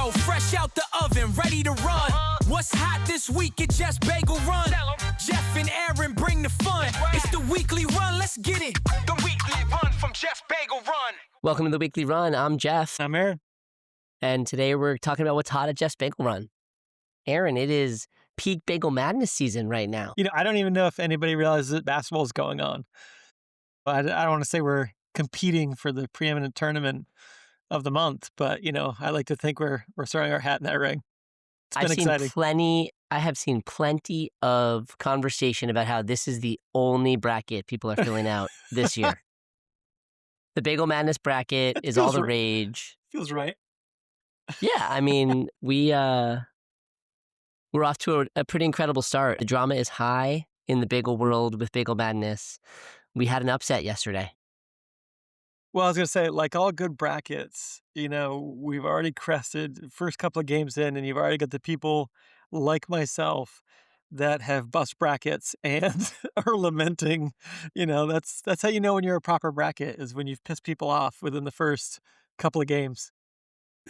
dough, fresh out the oven, ready to run. What's hot this week at Jeff's Bagel Run? Jeff and Aaron bring the fun. It's the weekly run, let's get it. The weekly run from Jeff's Bagel Run. Welcome to the Weekly Run. I'm Jeff. I'm Aaron. And today we're talking about what's hot at Jeff's Bagel Run. Aaron, it is peak Bagel Madness season right now. I don't even know if anybody realizes that basketball is going on. I don't want to say we're competing for the preeminent tournament of the month, but, I like to think we're throwing our hat in that ring. It's been exciting. I have seen plenty of conversation about how this is the only bracket people are filling out this year. The Bagel Madness bracket is all the rage. Feels right. Yeah, I mean, we're off to a pretty incredible start. The drama is high in the bagel world with Bagel Madness. We had an upset yesterday. Well, I was going to say, like all good brackets, we've already crested first couple of games in, and you've already got the people like myself that have bust brackets and are lamenting. That's how you know when you're a proper bracket, is when you've pissed people off within the first couple of games.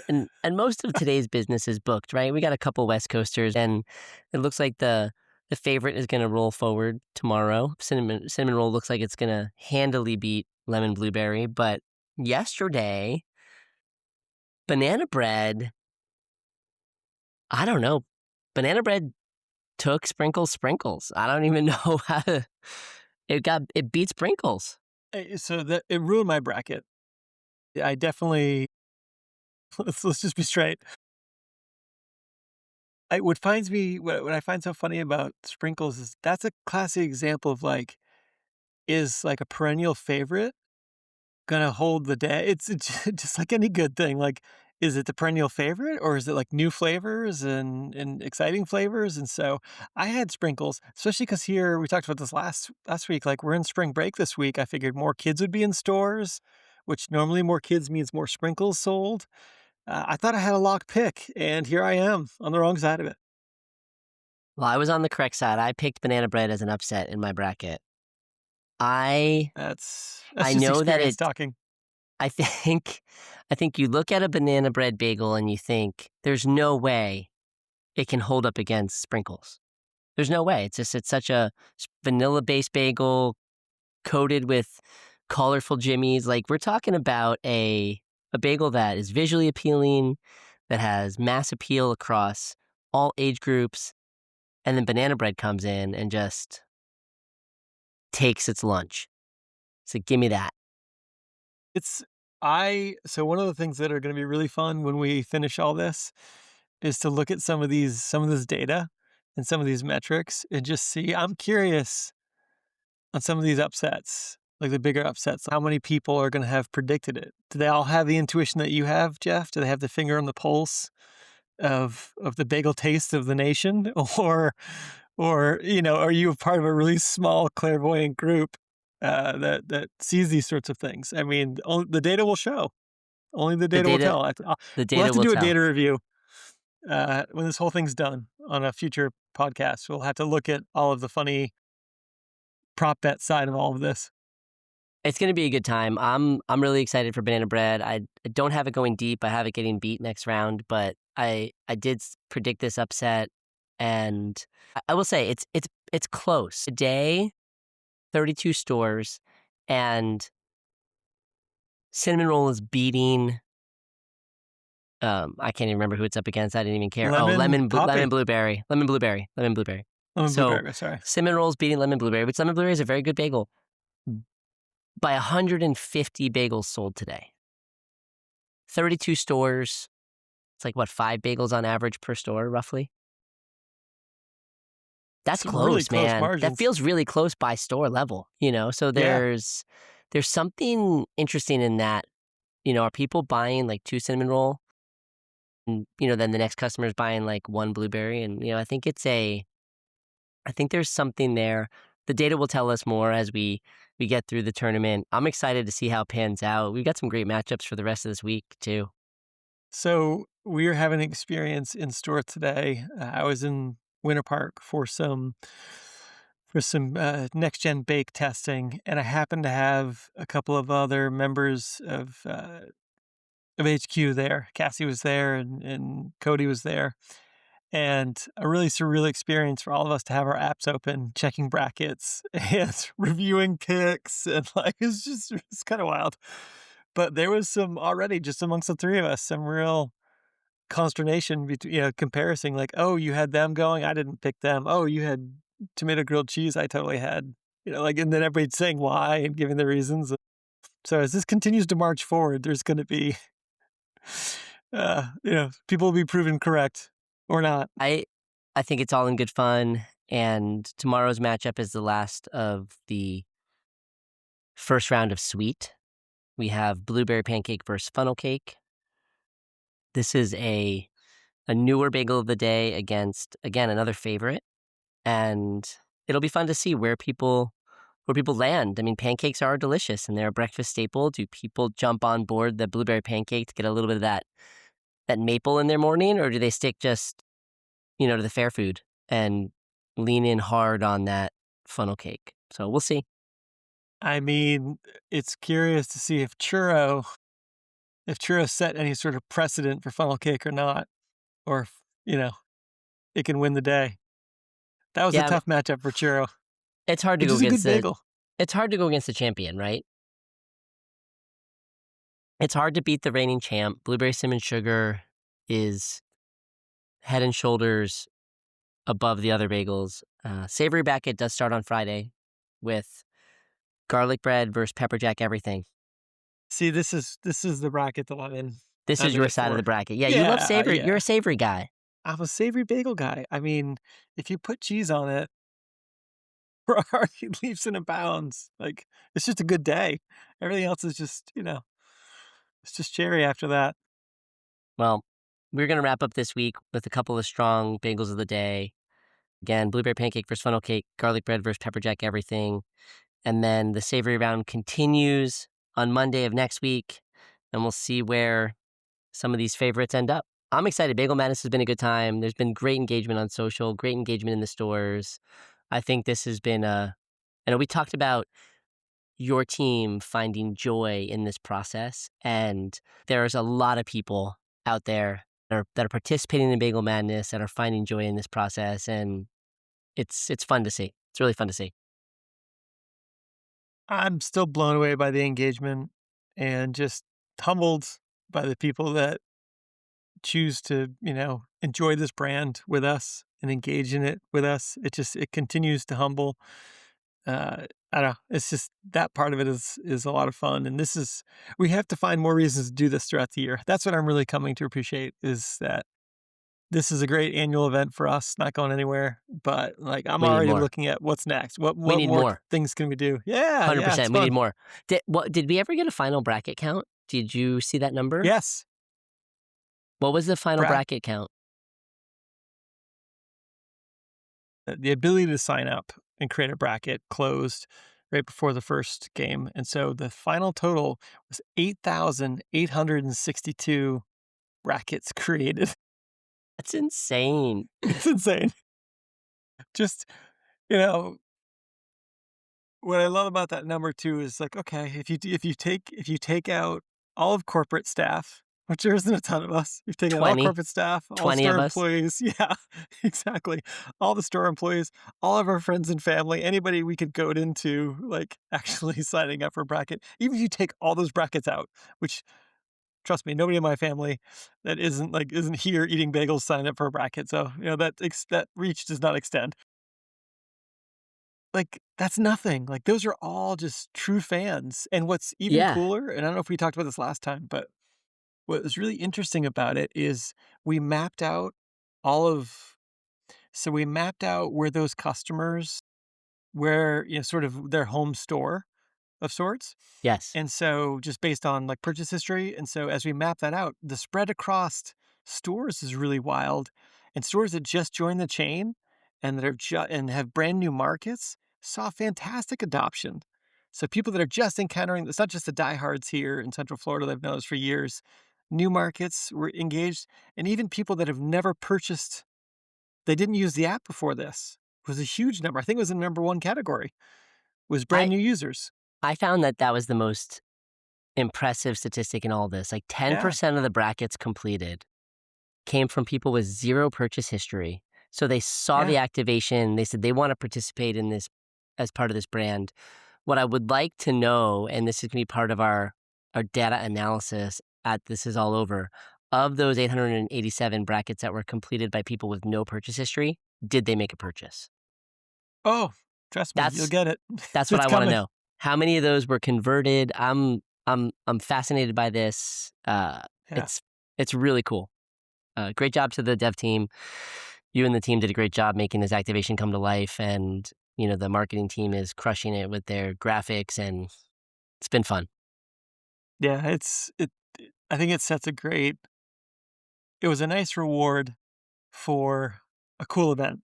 And most of today's business is booked, right? We got a couple West Coasters, and it looks like the favorite is going to roll forward tomorrow. Cinnamon Roll looks like it's going to handily beat Lemon Blueberry. But yesterday, Banana Bread, I don't know. Banana Bread took Sprinkles. I don't even know how to. It beat Sprinkles. So it ruined my bracket. I definitely. Let's just be straight. What I find so funny about Sprinkles is that's a classic example of is like a perennial favorite gonna hold the day? It's just like any good thing. Is it the perennial favorite, or is it like new flavors and exciting flavors? And so I had Sprinkles, especially because here we talked about this last week. Like, we're in spring break this week. I figured more kids would be in stores, which normally more kids means more Sprinkles sold. I thought I had a lock pick, and here I am on the wrong side of it. Well, I was on the correct side. I picked Banana Bread as an upset in my bracket. I know that it's talking. I think you look at a Banana Bread bagel and you think there's no way it can hold up against Sprinkles. There's no way. It's such a vanilla-based bagel coated with colorful jimmies. Like, we're talking about a bagel that is visually appealing, that has mass appeal across all age groups, and then Banana Bread comes in and just takes its lunch. So give me that. So one of the things that are going to be really fun when we finish all this is to look at some of this data and some of these metrics and just see. I'm curious on some of these upsets, like the bigger upsets, how many people are going to have predicted it? Do they all have the intuition that you have, Jeff? Do they have the finger on the pulse of the bagel taste of the nation? Or are you a part of a really small clairvoyant group that sees these sorts of things? I mean, the data will show. Only the data will tell. We'll have to do a data review when this whole thing's done on a future podcast. We'll have to look at all of the funny prop bet side of all of this. It's going to be a good time. I'm really excited for Banana Bread. I don't have it going deep. I have it getting beat next round, but I did predict this upset, and I will say it's close. Today, 32 stores, and Cinnamon Roll is beating. I can't even remember who it's up against. I didn't even care. Lemon Blueberry. Sorry. Cinnamon Roll is beating Lemon Blueberry, which Lemon Blueberry is a very good bagel. By 150 bagels sold today. 32 stores. It's like, 5 bagels on average per store, roughly? That's close, really close man. margins. That feels really close by store level, So there's something interesting in that. Are people buying like 2 Cinnamon Roll? And, then the next customer is buying like 1 Blueberry. And, I think there's something there. The data will tell us more as we get through the tournament. I'm excited to see how it pans out. We've got some great matchups for the rest of this week, too. So we are having an experience in store today. I was in Winter Park for some next gen bake testing, and I happened to have a couple of other members of of HQ there. Cassie was there and Cody was there. And a really surreal experience for all of us to have our apps open, checking brackets and reviewing picks. And like, it's kind of wild. But there was some already, just amongst the three of us, some real consternation between, comparison. Like, oh, you had them going, I didn't pick them. Oh, you had tomato grilled cheese, I totally had. Like, and then everybody saying why and giving the reasons. So as this continues to march forward, there's going to be, people will be proven correct or not. I think it's all in good fun. And tomorrow's matchup is the last of the first round of sweet. We have blueberry pancake versus funnel cake. This is a newer bagel of the day against, again, another favorite. And it'll be fun to see where people land. I mean, pancakes are delicious and they're a breakfast staple. Do people jump on board the blueberry pancake to get a little bit of that maple in their morning, or do they stick just, to the fair food and lean in hard on that funnel cake? So we'll see. I mean, it's curious to see if churro set any sort of precedent for funnel cake or not, or if, it can win the day. That was a Yeah, tough matchup for churro, it's hard to which go is a good against bagel. it's hard to go against the champion, right? It's hard to beat the reigning champ. Blueberry cinnamon sugar is head and shoulders above the other bagels. Savory bracket does start on Friday with garlic bread versus pepper jack everything. See, this is the bracket that I'm in. This I'm is in your it side of for. the bracket. Yeah, you love savory. You're Yeah. a savory guy. I'm a savory bagel guy. I mean, if you put cheese on it, we're already leaps and bounds. Like, it's just a good day. Everything else is just, it's just cherry after that. Well, we're going to wrap up this week with a couple of strong bagels of the day. Again, blueberry pancake versus funnel cake, garlic bread versus pepper jack everything. And then the savory round continues on Monday of next week, and we'll see where some of these favorites end up. I'm excited. Bagel Madness has been a good time. There's been great engagement on social, great engagement in the stores. I think this has been I know we talked about your team finding joy in this process, and there's a lot of people out there that are participating in Bagel Madness, that are finding joy in this process, and it's fun to see. It's really fun to see. I'm still blown away by the engagement and just humbled by the people that choose to, enjoy this brand with us and engage in it with us. It continues to humble. I don't know. It's just that part of it is a lot of fun. And we have to find more reasons to do this throughout the year. That's what I'm really coming to appreciate, is that this is a great annual event for us, not going anywhere. But like, I'm We need already more. looking at what's next. What We need more more. things can we do? Yeah, it's 100%. We fun. need more. Did we ever get a final bracket count? Did you see that number? Yes. What was the final bracket count? The ability to sign up and create a bracket closed right before the first game. And so the final total was 8,862 brackets created. That's insane. It's insane. Just, what I love about that number too is like, okay, if you take out all of corporate staff, which there isn't a ton of us, you've taken out all 20? corporate staff, all 20 store of us? employees, yeah, exactly, all the store employees, all of our friends and family, anybody we could goad into like actually signing up for a bracket. Even if you take all those brackets out, which, trust me, nobody in my family that isn't here eating bagels signed up for a bracket, so that reach does not extend. Like, that's nothing. Like, those are all just true fans. And what's even Yeah. cooler, and I don't know if we talked about this last time, but what was really interesting about it is we mapped out we mapped out where those customers, where, sort of their home store of sorts. Yes. And so just based on like purchase history. And so as we map that out, the spread across stores is really wild. And stores that just joined the chain and that are and have brand new markets saw fantastic adoption. So people that are just encountering, it's not just the diehards here in Central Florida that have known us for years. New markets were engaged, and even people that have never purchased, they didn't use the app before this. It was a huge number. I think it was the number one category, was brand new users. I found that was the most impressive statistic in all this. Like Yeah. 10% of the brackets completed came from people with zero purchase history. So they saw the Yeah. activation. They said they want to participate in this as part of this brand. What I would like to know, and this is going to be part of our data analysis at This Is All Over, of those 887 brackets that were completed by people with no purchase history, did they make a purchase? Oh, trust me, you'll That's get it. that's what It's I want to coming. know. How many of those were converted? I'm fascinated by this. Yeah. It's really cool. Great job to the dev team. You and the team did a great job making this activation come to life, and the marketing team is crushing it with their graphics, and it's been fun. Yeah, I think it sets a great it was a nice reward for a cool event.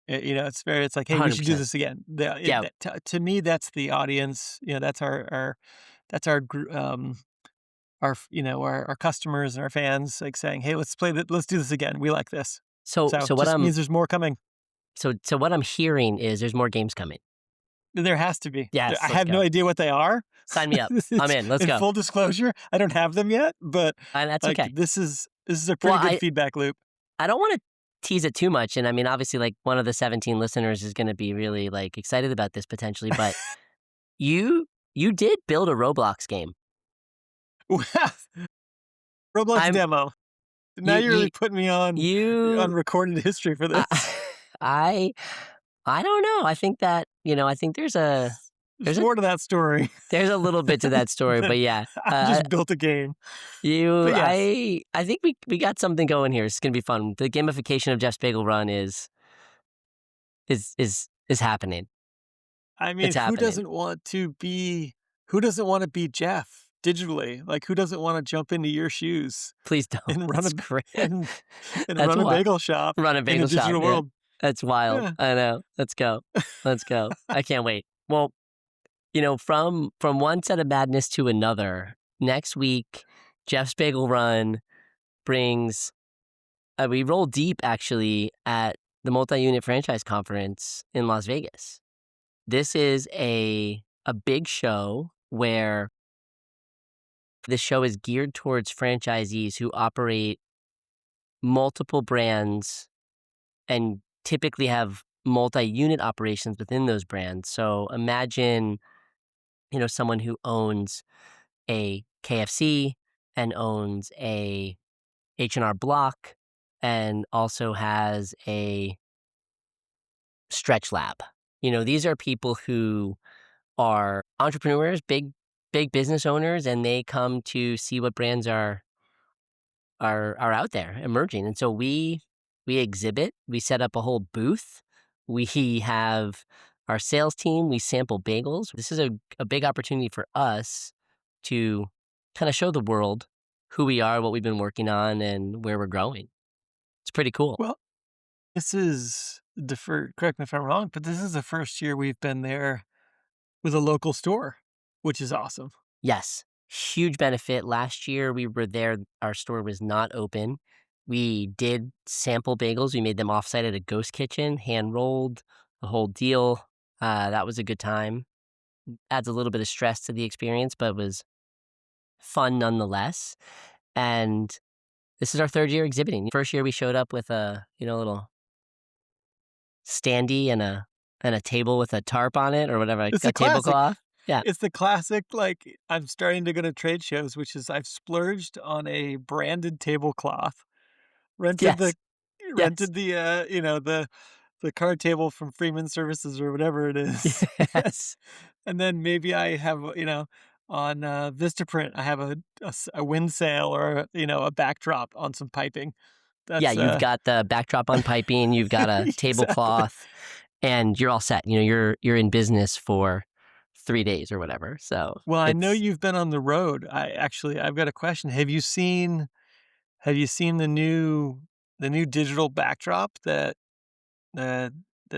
It's like, "Hey, we should do 100%. this again." Yeah. To me, that's the audience, that's that's our customers and our fans, like, saying, "Hey, let's do this again. We like this." So So, so what just I'm means there's more coming. so what I'm hearing is there's more games coming. There has to be. I Yes, let's have no go. idea what they are. Sign me up. I'm It's in. Let's in go. full disclosure, I don't have them yet, but, And that's like, okay. this is a Well, pretty good feedback loop. I don't want to tease it too much, and I mean, obviously, like one of the 17 listeners is going to be really like excited about this potentially, but you you did build a Roblox game. Roblox I'm demo. Now you you're really you putting me on you recorded history for I this. I I don't know. I think that, I think There's there's a more to that story there's a little bit to than that story, but yeah. I just built a game. You But yes, I think we got something going here. It's going to be fun. The gamification of Jeff's Bagel Run is happening. I mean, It's happening. who doesn't wanna be Jeff digitally? Like, who doesn't wanna jump into your shoes Please don't. and run a That's great. and and That's run a wild. bagel shop Run a in a bagel shop. digital Yeah. world? That's wild. Yeah. I know. Let's go. Let's go. I can't wait. Well, from one set of madness to another, next week, Jeff's Bagel Run brings, we roll deep actually at the Multi-Unit Franchise Conference in Las Vegas. This is a big show where this show is geared towards franchisees who operate multiple brands and typically have multi-unit operations within those brands. So imagine, someone who owns a KFC and owns a H&R Block and also has a Stretch Lab. These are people who are entrepreneurs, big business owners, and they come to see what brands are out there emerging. And so we exhibit, we set up a whole booth. We have our sales team, we sample bagels. This is a big opportunity for us to kind of show the world who we are, what we've been working on, and where we're growing. It's pretty cool. Well, this is correct me if I'm wrong, but this is the first year we've been there with a local store, which is awesome. Yes, huge benefit. Last year we were there, our store was not open. We did sample bagels. We made them offsite at a ghost kitchen, hand rolled, the whole deal. That was a good time. Adds a little bit of stress to the experience, but was fun nonetheless. And this is our third year exhibiting. First year we showed up with a little standee and a table with a tarp on it or whatever, It's a a classic. tablecloth. Yeah. It's the classic, like, I'm starting to go to trade shows, which is I've splurged on a branded tablecloth, rented Yes. the Yes. the card table from Freeman Services or whatever it is. Yes. And then maybe I have, on, Vistaprint, I have a wind sail or, a backdrop on some piping. Yeah, That's, you've got the backdrop on piping, you've got a exactly. tablecloth, and you're all set. You're in business for 3 days or whatever. So Well, I know it's you've been on the road. I've got a question. Have you seen the new digital backdrop uh, that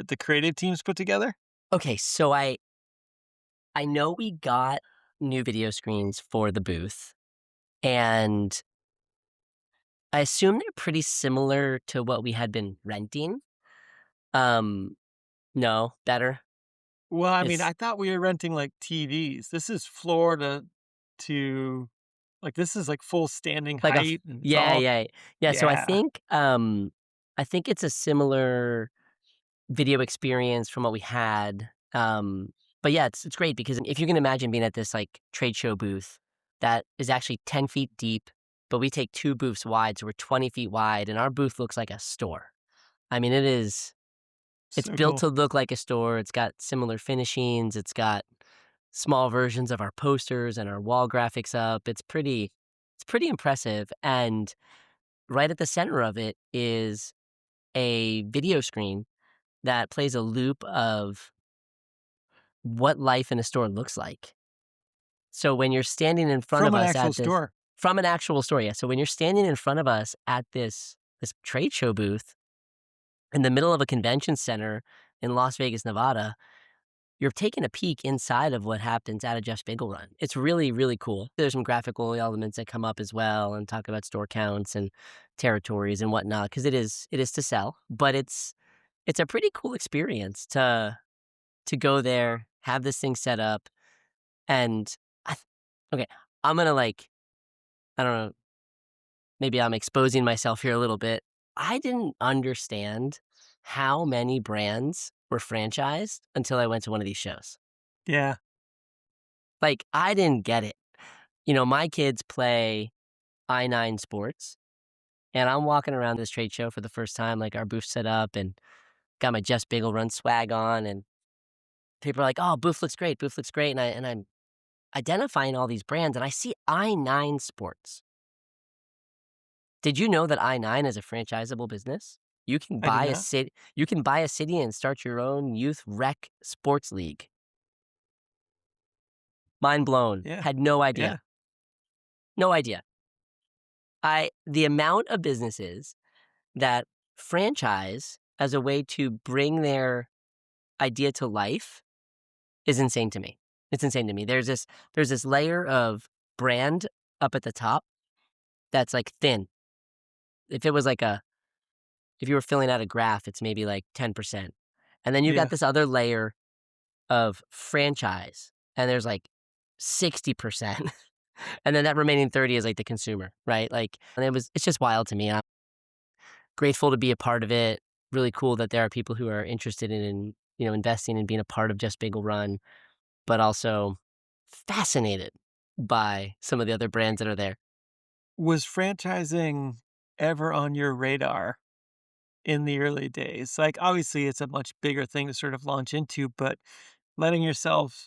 the creative teams put together? okay. So I know we got new video screens for the booth, and I assume they're pretty similar to what we had been renting. Um, no, better. Well, I mean, It's I thought we were renting like TVs. This is floor to to like this is like full standing Like height and it's yeah, all yeah. Yeah, so yeah. I think it's a similar video experience from what we had. But yeah, it's great because if you can imagine being at this like trade show booth that is actually 10 feet deep, but we take 2 booths wide, so we're 20 feet wide, and our booth looks like a store. I mean, it's So built cool. to look like a store. It's got similar finishings. It's got small versions of our posters and our wall graphics up. It's pretty impressive. And right at the center of it is a video screen that plays a loop of what life in a store looks like. So when you're standing in front From of an us actual at this store. from an actual store, yeah. So when you're standing in front of us at this trade show booth in the middle of a convention center in Las Vegas, Nevada, you're taking a peek inside of what happens at a Jeff's Bagel Run. It's really, really cool. There's some graphical elements that come up as well and talk about store counts and territories and whatnot because it is to sell, but it's a pretty cool experience to go there, have this thing set up, and okay, I'm gonna like I don't know, maybe I'm exposing myself here a little bit. I didn't understand how many brands were franchised until I went to one of these shows. Yeah. Like, I didn't get it. You know, my kids play I-9 sports, and I'm walking around this trade show for the first time, like, our booth set up and got my Just Bagel Run swag on, and people are like, "Oh, booth looks great," and I'm identifying all these brands, and I see I-9 Sports. Did you know that I-9 is a franchisable business? I did not. You can buy a city and start your own youth rec sports league. Mind blown. Yeah. Had no Yeah. idea. No idea. The amount of businesses that franchise as a way to bring their idea to life is insane to me. It's insane to me. There's this layer of brand up at the top that's like thin. If it was like if you were filling out a graph, it's maybe like 10%. And then you got Yeah. this other layer of franchise, and there's like 60%. And then that remaining 30 is like the consumer, right? Like, and it's just wild to me. I'm grateful to be a part of it. Really cool that there are people who are interested in investing and being a part of Just Bagel Run, but also fascinated by some of the other brands that are there. Was franchising ever on your radar in the early days? Like, obviously, it's a much bigger thing to sort of launch into, but letting yourself,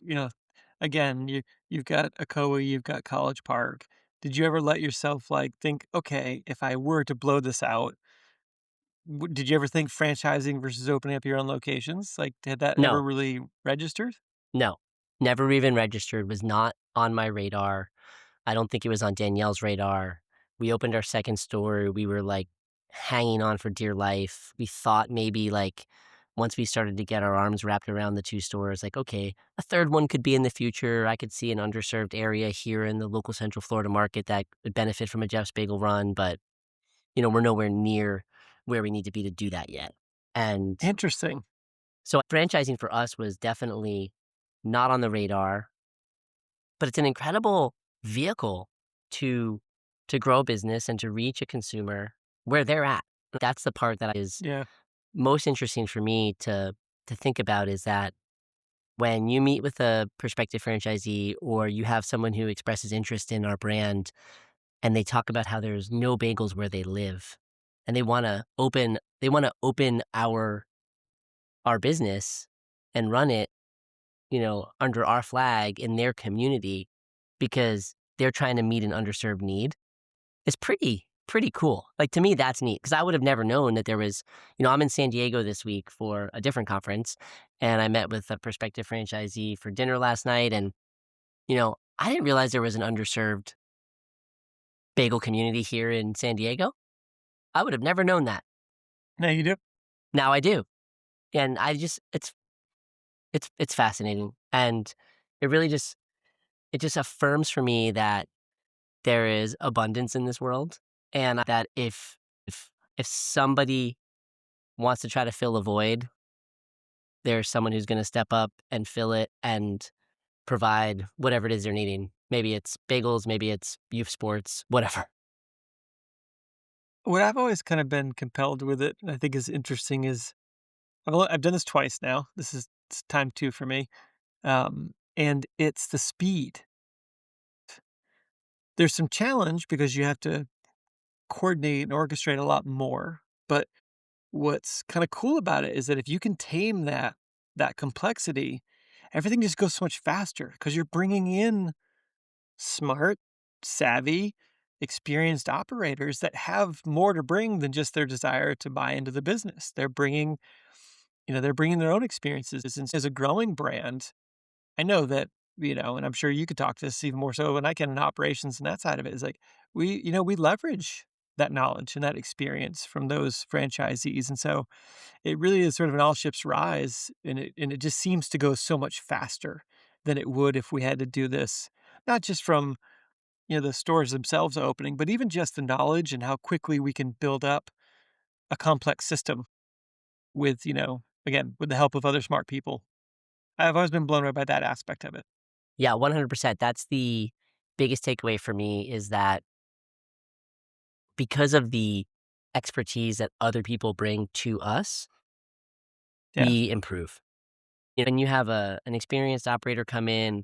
again, you've got Akoa, you've got College Park. Did you ever let yourself like think, okay, if I were to blow this out, did you ever think franchising versus opening up your own locations? Like, had that ever No, really registered? no, never even registered, was not on my radar. I don't think it was on Danielle's radar. We opened our second store. We were like hanging on for dear life. We thought maybe like once we started to get our arms wrapped around the 2 stores, like, okay, a third one could be in the future. I could see an underserved area here in the local Central Florida market that would benefit from a Jeff's Bagel Run, but we're nowhere near where we need to be to do that yet. And Interesting. so franchising for us was definitely not on the radar, but it's an incredible vehicle to grow a business and to reach a consumer where they're at. That's the part that is Yeah. most interesting for me to think about is that when you meet with a prospective franchisee or you have someone who expresses interest in our brand and they talk about how there's no bagels where they live and they want to open our business and run it, under our flag in their community because they're trying to meet an underserved need. It's pretty cool. Like, to me, that's neat because I would have never known that there was, I'm in San Diego this week for a different conference, and I met with a prospective franchisee for dinner last night, and, I didn't realize there was an underserved bagel community here in San Diego. I would have never known that. Now you do. Now I do. And it's fascinating. And it just affirms for me that there is abundance in this world, and that if somebody wants to try to fill a void, there's someone who's going to step up and fill it and provide whatever it is they're needing. Maybe it's bagels, maybe it's youth sports, whatever. What I've always kind of been compelled with it, and I think is interesting, is I've done this twice now. This is it's time 2 for me, and it's the speed. There's some challenge because you have to coordinate and orchestrate a lot more, but what's kinda cool about it is that if you can tame that complexity, everything just goes so much faster because 'cause you're bringing in smart, savvy, experienced operators that have more to bring than just their desire to buy into the business. They're bringing their own experiences, and as a growing brand, I know that, and I'm sure you could talk to this even more so than I can in operations and that side of it, is like, we leverage that knowledge and that experience from those franchisees, and so it really is sort of an all ships rise, and it just seems to go so much faster than it would if we had to do this, not just from, the stores themselves opening, but even just the knowledge and how quickly we can build up a complex system with, again, with the help of other smart people. I've always been blown away by that aspect of it. Yeah, 100%. That's the biggest takeaway for me is that because of the expertise that other people bring to us, Yeah. we improve. And you have an experienced operator come in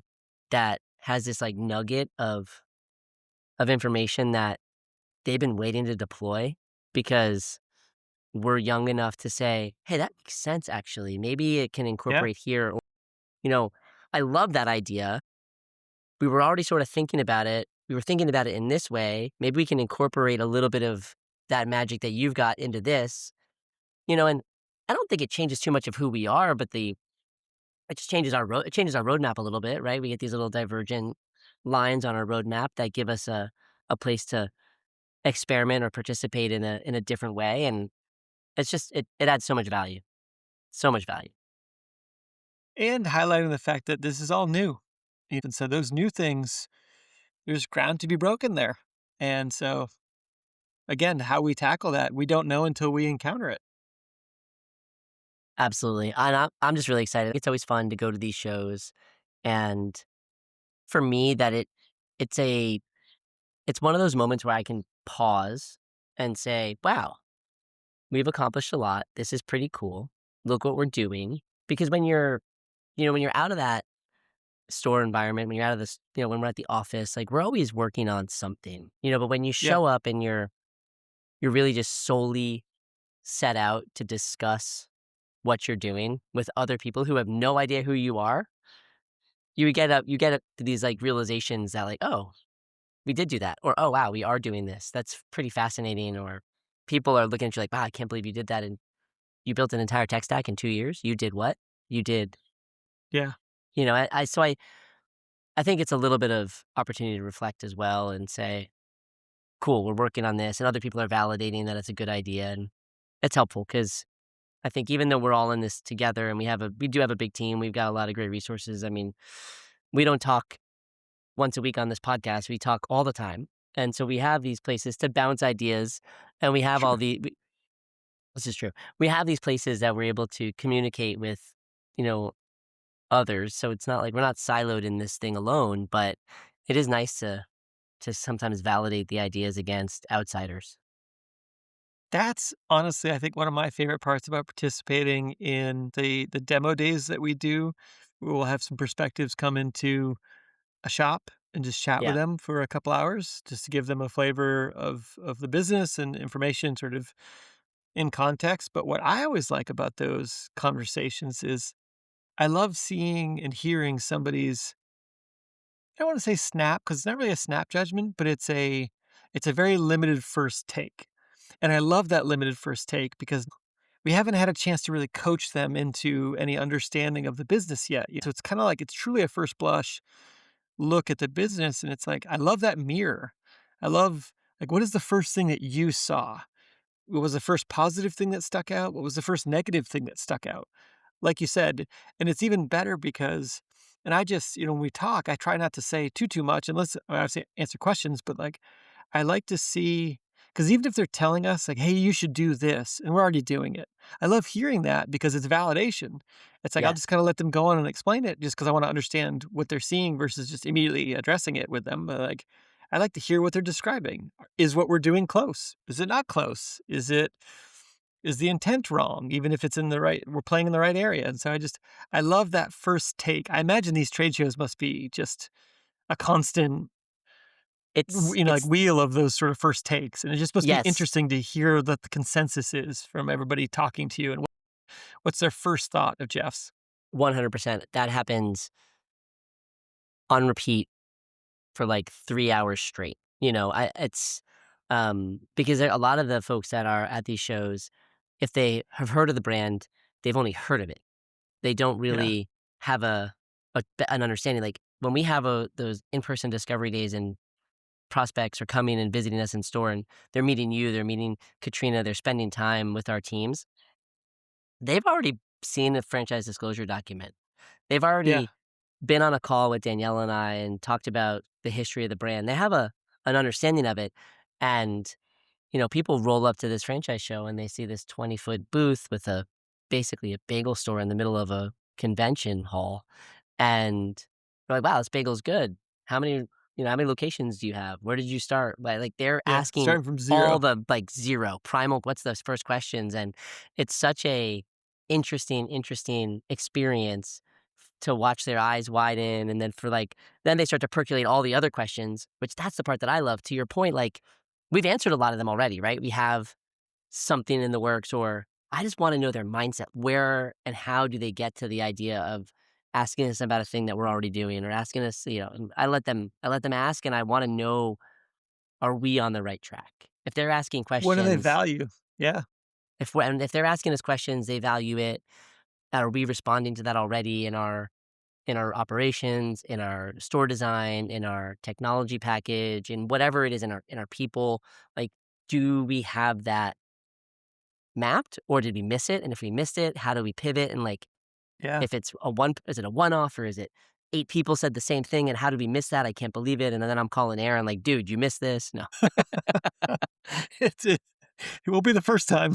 that has this like nugget of information that they've been waiting to deploy because we're young enough to say, "Hey, that makes sense actually. Maybe it can Yeah. incorporate here." Or, you know, I love that idea. We were already sort of thinking about it. We were thinking about it in this way. Maybe we can incorporate a little bit of that magic that you've got into this, and I don't think it changes too much of who we are, but it just changes it changes our roadmap a little bit, right? We get these little divergent lines on our roadmap that give us a place to experiment or participate in a different way, and it's just it adds so much value. So much value. And highlighting the fact that this is all new. Even so, those new things, there's ground to be broken there. And so, again, how we tackle that, we don't know until we encounter it. Absolutely. And I'm just really excited. It's always fun to go to these shows, and for me, it's a it's one of those moments where I can pause and say, "Wow, we've accomplished a lot. This is pretty cool. Look what we're doing." Because when you're out of that store environment, when you're out of this, when we're at the office, like we're always working on something, but when you Yeah. show up and you're really just solely set out to discuss what you're doing with other people who have no idea who you are, you get up to these like realizations that like, oh, we did do that, or oh wow, we are doing this. That's pretty fascinating. Or people are looking at you like, wow, I can't believe you did that, and you built an entire tech stack in 2 years. You did what? You did, Yeah. I think it's a little bit of opportunity to reflect as well and say, cool, we're working on this, and other people are validating that it's a good idea, and it's helpful because I think even though we're all in this together and we do have a big team, we've got a lot of great resources. I mean, we don't talk once a week on this podcast, we talk all the time. And so we have these places to bounce ideas, and we have all Sure. this is true. We have these places that we're able to communicate with, you know, others. So it's not like we're not siloed in this thing alone, but it is nice to sometimes validate the ideas against outsiders. That's honestly, I think, one of my favorite parts about participating in the demo days that we do. We'll have some perspectives come into a shop and just chat with Yeah. them for a couple hours just to give them a flavor of the business and information sort of in context. But what I always like about those conversations is I love seeing and hearing somebody's, I don't want to say snap because it's not really a snap judgment, but it's a very limited first take. And I love that limited first take because we haven't had a chance to really coach them into any understanding of the business yet. So it's kind of like it's truly a first blush look at the business, and it's like I love that mirror. I love, like, what is the first thing that you saw? What was the first positive thing that stuck out? What was the first negative thing that stuck out? Like you said, and it's even better because, and I just, when we talk, I try not to say too much unless I obviously answer questions, but like I like to see Because even if they're telling us, like, hey, you should do this, and we're already doing it, I love hearing that because it's validation. It's like I'll just Yes. kind of let them go on and explain it just because I want to understand what they're seeing versus just immediately addressing it with them. Like, I like to hear what they're describing. Is what we're doing close? Is it not close? Is the intent wrong? Even if it's in the right, we're playing in the right area. And so I love that first take. I imagine these trade shows must be just a constant, like It's wheel of those sort of first takes. And it just must be yes, interesting to hear what the consensus is from everybody talking to you and what's their first thought of Jeff's. 100%. That happens on repeat for like 3 hours straight. Because a lot of the folks that are at these shows, if they have heard of the brand, they've only heard of it. They don't Yeah. really have an understanding. Like when we have those in-person discovery days and prospects are coming and visiting us in store and they're meeting you, they're meeting Katrina, they're spending time with our teams. They've already seen the franchise disclosure document. They've Yeah. already been on a call with Danielle and I and talked about the history of the brand. They have an understanding of it. And, people roll up to this franchise show and they see this 20-foot booth with basically a bagel store in the middle of a convention hall. And they're like, wow, this bagel's good. How many locations do you have? Where did you start? Like they're Yeah. asking Starting from all zero. the like zero primal, what's those first questions? And it's such a interesting experience to watch their eyes widen. And then then they start to percolate all the other questions, which that's the part that I love. To your point, like we've answered a lot of them already, right? We have something in the works, or I just want to know their mindset. Where and how do they get to the idea of asking us about a thing that we're already doing, or asking us, and I let them ask, and I want to know, are we on the right track? If they're asking What do they questions, value? Yeah. if they're asking us questions, they value it. Are we responding to that already in our operations, in our store design, in our technology package, in whatever it is in our people? Like, do we have that mapped, or did we miss it? And if we missed it, how do we pivot? And like, Yeah. if is it a one-off, or is it 8 people said the same thing, and how did we miss that? I can't believe it. And then I'm calling Aaron like, dude, you missed this. No, It will be the first time.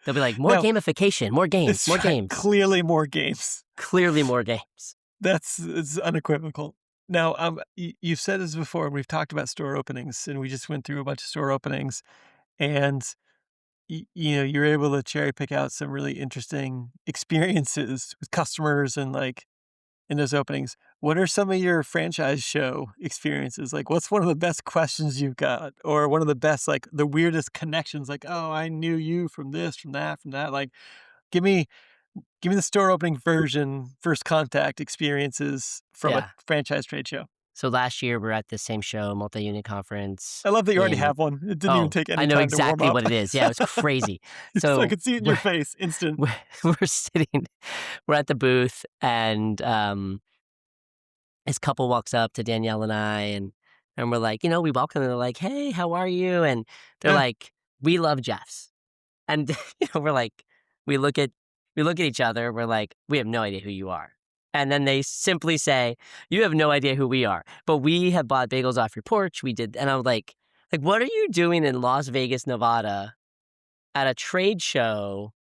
they'll be like, more Now, gamification, more games, more it's right, games, clearly more games. clearly more games. It's unequivocal. Now, you've said this before, and we've talked about store openings, and we just went through a bunch of store openings, and you're able to cherry pick out some really interesting experiences with customers and like in those openings. What are some of your franchise show experiences? Like, what's one of the best questions you've got, or one of the best, like the weirdest connections? Like, oh, I knew you from this, from that, from that. Like, give me the store opening version, first contact experiences from a Yeah. franchise trade show. So last year we're at the same show, multi-unit conference I love that you already in have one. It didn't even Oh, take I any know time to warm exactly up. what it is. Yeah, it was crazy. I So could see it in your we're face, instant. we're, we're sitting, we're at the booth, and this couple walks up to Danielle and I, and we're like, we welcome them. They're like, hey, how are you? And they're Yeah, like, we love Jeff's. And we're like, we look at we look at each other. We're like, we have no idea who you are. And then they simply say, you have no idea who we are, but we have bought bagels off your porch. We did, and I was like, what are you doing in Las Vegas, Nevada, at a trade show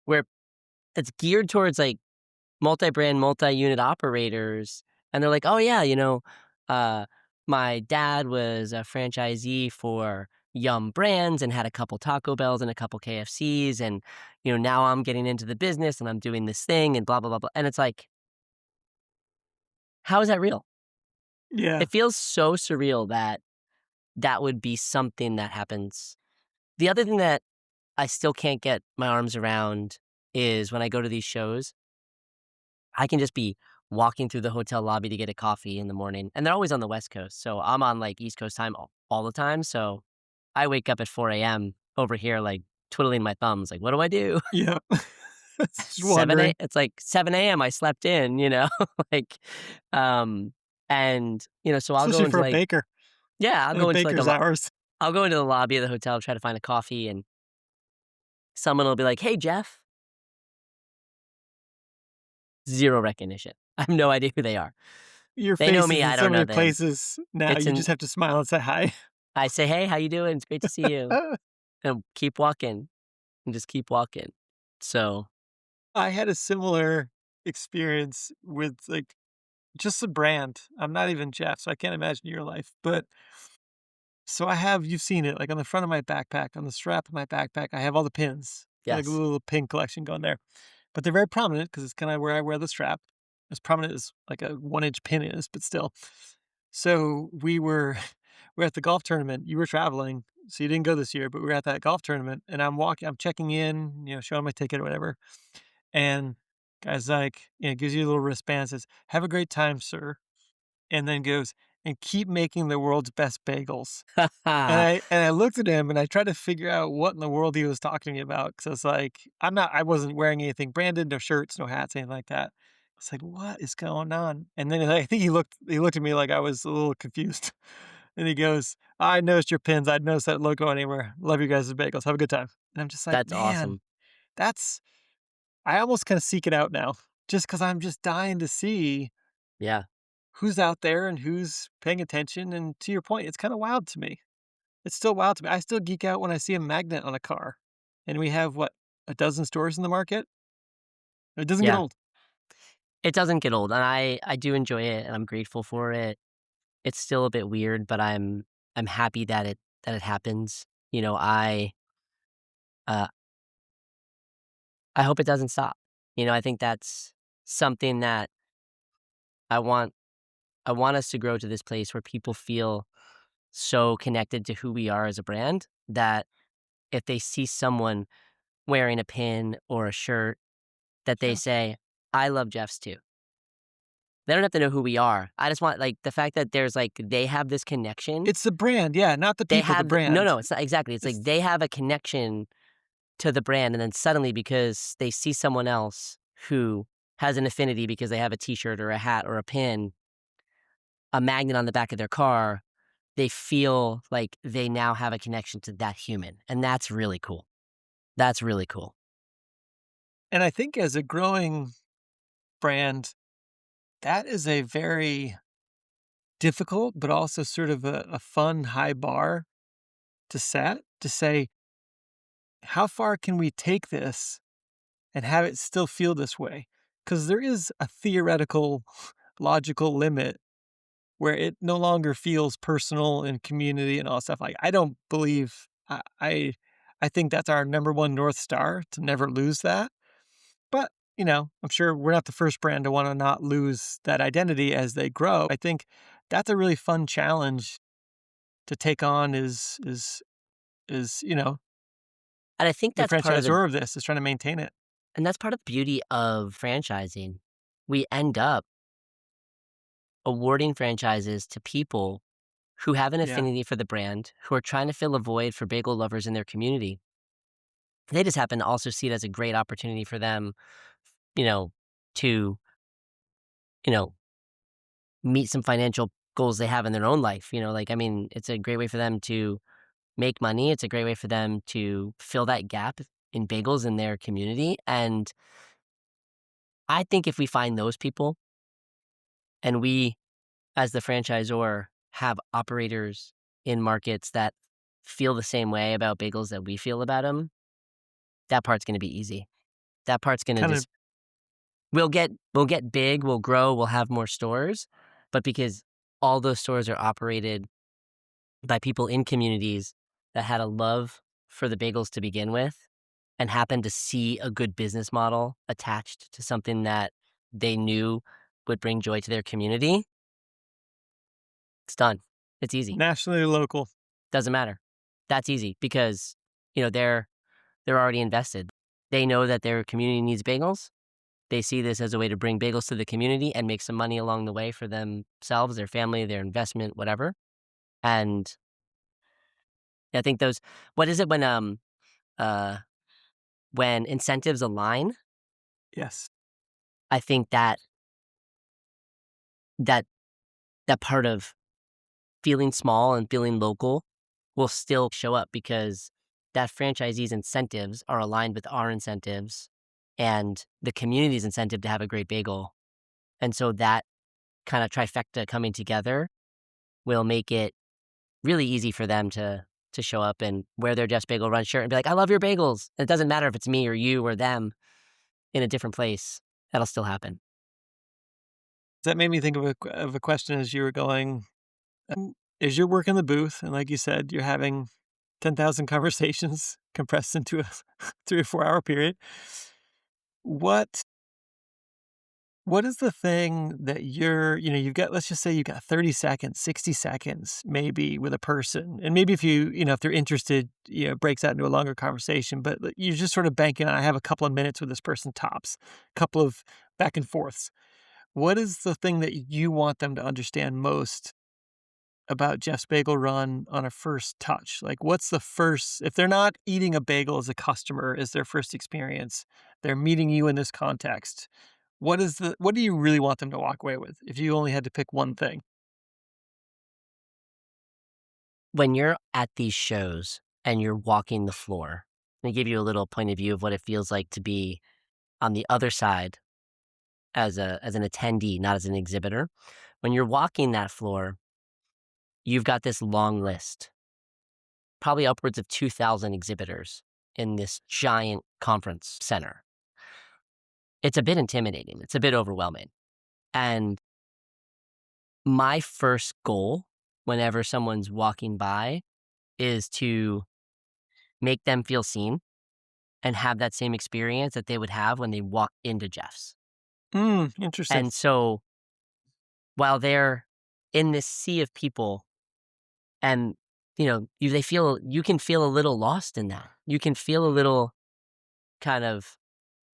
where it's geared towards like multi-brand, multi-unit operators? And they're like, oh yeah, uh, my dad was a franchisee for Yum Brands and had a couple Taco Bells and a couple KFCs, and now I'm getting into the business and I'm doing this thing and blah blah blah blah. And it's like, how is that real? yeah, It feels so surreal that that would be something that happens. The other thing that I still can't get my arms around is when I go to these shows, I can just be walking through the hotel lobby to get a coffee in the morning, and they're always on the West Coast. So I'm on like East Coast time all the time. So I wake up at 4 a.m. over here, like twiddling my thumbs, like, what do I do? yeah. Just 7 a. wondering, It's like 7 a.m. I slept in, like, um, and so I'll go especially into for a like, baker yeah, I'll and a go into like baker's hours. I'll go into the lobby of the hotel, try to find a coffee, and someone will be like, hey, Jeff. Zero recognition. I have no idea who they are. Your They know face me, is in I so don't many know them. places now, It's you an just have to smile and say hi. I say, "Hey, how you doing? It's great to see you." And keep walking and just keep walking. So, I had a similar experience with, like, just the brand. I'm not even Jeff, so I can't imagine your life, but so I have you've seen it, like, on the front of my backpack, on the strap of my backpack, I have all the pins. Got, like, a yes. little pin collection going there, but they're very prominent because it's kinda where I wear the strap. As prominent as, like, a one-inch pin is, but still. So we're at the golf tournament. You were traveling, so you didn't go this year, but we were at that golf tournament, and I'm checking in, showing my ticket or whatever, and guy's like, gives you a little wristband, says, "Have a great time, sir," and then goes, "And keep making the world's best bagels." And I looked at him and I tried to figure out what in the world he was talking to me about because it's like, I wasn't wearing anything branded, no shirts, no hats, anything like that. It's like, "What is going on?" And then I think he looked at me like I was a little confused, and he goes, "I noticed your pins. I'd noticed that logo anywhere. Love you guys' bagels. Have a good time." And I'm just like, That's "Man, awesome. that's" I almost kinda seek it out now just because 'cause I'm just dying to see Yeah. who's out there and who's paying attention, and to your point, it's kinda wild to me. It's still wild to me. I still geek out when I see a magnet on a car, and we have, what, a dozen stores in the market? It doesn't get Yeah. old. It doesn't get old, and I do enjoy it, and I'm grateful for it. It's still a bit weird, but I'm happy that it happens. You know, uh, I hope it doesn't stop. I think that's something that I want I want us to grow to this place where people feel so connected to who we are as a brand that if they see someone wearing a pin or a shirt that they Yeah. say, "I love Jeff's too." They don't have to know who we are. I just want, like, the fact that there's, like, they have this connection. It's the brand, yeah, not the They people, the have no, brand. no, it's not exactly. It's like It's they have a connection to the brand, and then suddenly because they see someone else who has an affinity because they have a T-shirt or a hat or a pin, a magnet on the back of their car, they feel like they now have a connection to that human, and that's really cool. That's really cool. and I think as a growing brand, that is a very difficult, but also sort of a fun high bar to set, to say, "How far can we take this and have it still feel this way?" Because there is a theoretical, logical limit where it no longer feels personal and community and all that stuff. Like, I don't believe I think that's our number one North Star, to never lose that. But, I'm sure we're not the first brand to wanna not lose that identity as they grow. I think that's a really fun challenge to take on is, And I think the that's part of the franchisor of this is trying to maintain it. and that's part of the beauty of franchising. We end up awarding franchises to people who have an Yeah. affinity for the brand, who are trying to fill a void for bagel lovers in their community. They just happen to also see it as a great opportunity for them, you know, to, you know, meet some financial goals they have in their own life. Like, I mean, it's a great way for them to make money. It's a great way for them to fill that gap in bagels in their community. And I think if we find those people and we, as the franchisor, have operators in markets that feel the same way about bagels that we feel about them, that part's gonna be easy. That part's gonna Kind of just we'll get big, we'll grow, we'll have more stores, but because all those stores are operated by people in communities that had a love for the bagels to begin with and happened to see a good business model attached to something that they knew would bring joy to their community, it's done. It's easy. nationally local. Doesn't matter. That's easy because, they're already invested. They know that their community needs bagels. They see this as a way to bring bagels to the community and make some money along the way for themselves, their family, their investment, whatever. And I think those what is it uh when incentives align, Yes. I think that that part of feeling small and feeling local will still show up because that franchisee's incentives are aligned with our incentives and the community's incentive to have a great bagel. And so that kind of trifecta coming together will make it really easy for them to show up and wear their Jeff's Bagel Run shirt and be like, I love your bagels. And it doesn't matter if it's me or you or them in a different place. That'll still happen. That made me think of a question as you were going. As you're working the booth, and like you said, you're having 10,000 conversations compressed into a 3 or 4 hour period. What is the thing that you've got, let's just say you've got 30 seconds, 60 seconds maybe with a person. And maybe if if they're interested, it breaks out into a longer conversation, but you're just sort of banking on, I have a couple of minutes with this person tops, a couple of back and forths. What is the thing that you want them to understand most about Jeff's Bagel Run on a first touch? Like, what's the first, if they're not eating a bagel as a customer, as their first experience, they're meeting you in this context. What do you really want them to walk away with if you only had to pick one thing? When you're at these shows and you're walking the floor, they give you a little point of view of what it feels like to be on the other side as an attendee, not as an exhibitor. When you're walking that floor, you've got this long list, probably upwards of 2,000 exhibitors in this giant conference center. It's a bit intimidating. It's a bit overwhelming. And my first goal whenever someone's walking by is to make them feel seen and have that same experience that they would have when they walk into Jeff's. Interesting. And so while they're in this sea of people and you can feel a little lost in that. You can feel a little kind of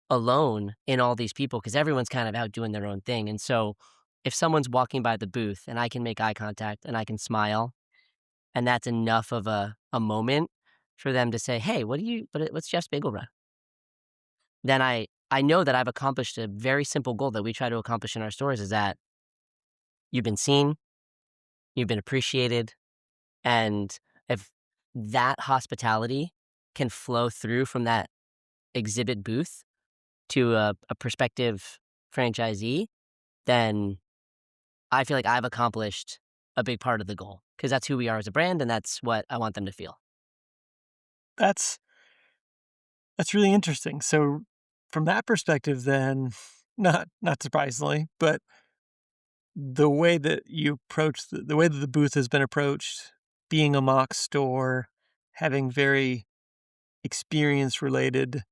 alone in all these people because everyone's kind of out doing their own thing. And so if someone's walking by the booth and I can make eye contact and I can smile, and that's enough of a moment for them to say, hey, what's Jeff's Bagel Run? Then I know that I've accomplished a very simple goal that we try to accomplish in our stores, is that you've been seen, you've been appreciated, and if that hospitality can flow through from that exhibit booth to a prospective franchisee, then I feel like I've accomplished a big part of the goal because that's who we are as a brand and that's what I want them to feel. That's really interesting. So from that perspective, then, not surprisingly, but the way that you approach the way that the booth has been approached, being a mock store, having very experience related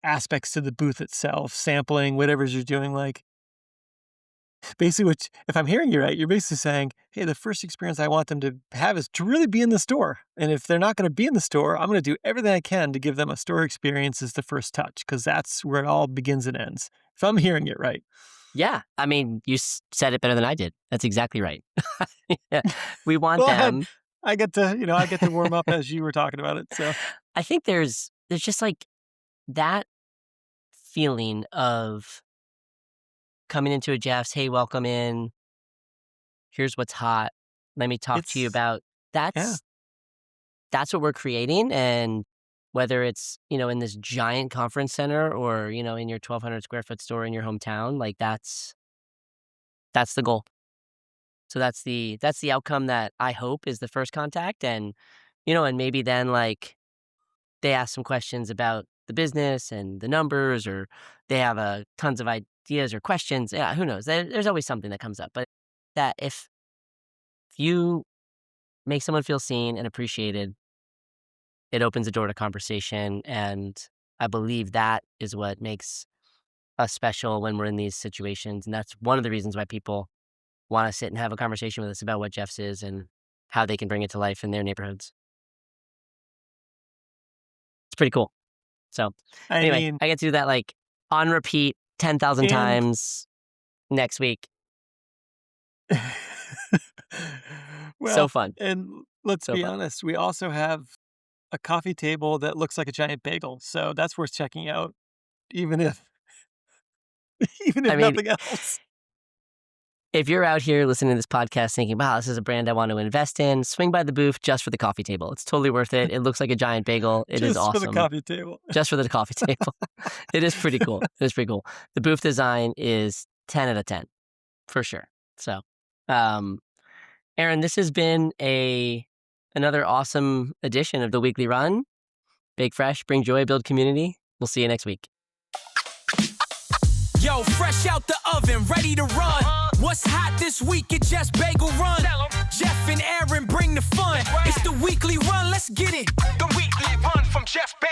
aspects to the booth itself, sampling, whatever you're doing, like basically if I'm hearing you right, you're basically saying, hey, the first experience I want them to have is to really be in the store. And if they're not going to be in the store, I'm going to do everything I can to give them a store experience as the first touch, because that's where it all begins and ends. If I'm hearing it right. Yeah. I mean, you said it better than I did. That's exactly right. Yeah. We want Well, them. I get to warm up as you were talking about it. So I think there's just like that feeling of coming into a Jeff's, hey, welcome in. Here's what's hot. Let me talk to you about that's what we're creating. And whether it's, in this giant conference center or, in your 1,200 square foot store in your hometown, like that's the goal. So that's the outcome that I hope is the first contact. And, and maybe then like they ask some questions about the business and the numbers, or they have tons of ideas or questions. Yeah, who knows? There's always something that comes up. But that if you make someone feel seen and appreciated, it opens the door to conversation. And I believe that is what makes us special when we're in these situations. And that's one of the reasons why people want to sit and have a conversation with us about what Jeff's is and how they can bring it to life in their neighborhoods. It's pretty cool. So anyway, I get to do that like on repeat 10,000 times next week. Well, so fun. And let's be honest, we also have a coffee table that looks like a giant bagel. So that's worth checking out, even if nothing else. If you're out here listening to this podcast thinking, wow, this is a brand I want to invest in, swing by the booth just for the coffee table. It's totally worth it. It looks like a giant bagel. It is awesome. Just for the coffee table. Just for the coffee table. It is pretty cool. It is pretty cool. The booth design is 10 out of 10 for sure. So Aaron, this has been another awesome edition of the Weekly Run. Bake fresh, bring joy, build community. We'll see you next week. Yo, fresh out the oven, ready to run. What's hot this week at Just Bagel Run? Jeff and Aaron bring the fun. It's the Weekly Run, let's get it. The Weekly Run from Just Bagel.